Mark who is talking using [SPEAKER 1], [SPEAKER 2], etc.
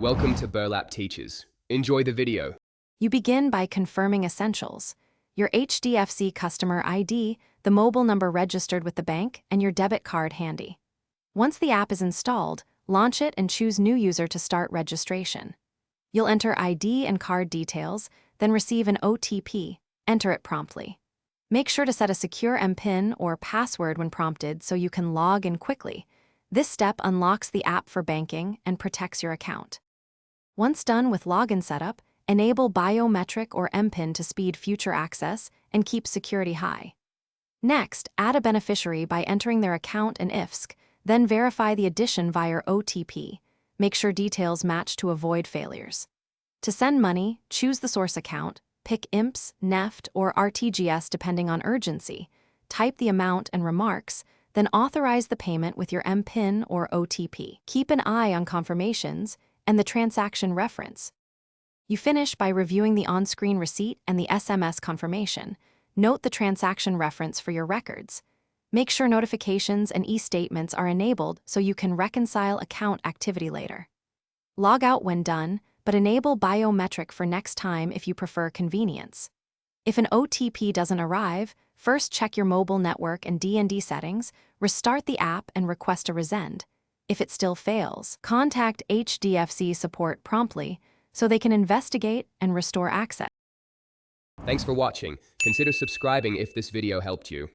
[SPEAKER 1] Welcome to Burlap Teachers. Enjoy the video.
[SPEAKER 2] You begin by confirming essentials: your HDFC customer ID, the mobile number registered with the bank, and your debit card handy. Once the app is installed, launch it and choose New User to start registration. You'll enter ID and card details, then receive an OTP. Enter it promptly. Make sure to set a secure MPIN or password when prompted so you can log in quickly. This step unlocks the app for banking and protects your account. Once done with login setup, enable biometric or MPIN to speed future access and keep security high. Next, add a beneficiary by entering their account and IFSC, then verify the addition via OTP. Make sure details match to avoid failures. To send money, choose the source account, pick IMPS, NEFT, or RTGS depending on urgency, type the amount and remarks, then authorize the payment with your MPIN or OTP. Keep an eye on confirmations and the transaction reference. You finish by reviewing the on-screen receipt and the SMS confirmation. Note the transaction reference for your records. Make sure notifications and e-statements are enabled so you can reconcile account activity later. Log out when done, but enable biometric for next time if you prefer convenience. If an OTP doesn't arrive, first check your mobile network and DND settings, restart the app and request a resend. If it still fails, contact HDFC support promptly so they can investigate and restore access.
[SPEAKER 1] Thanks for watching. Consider subscribing if this video helped you.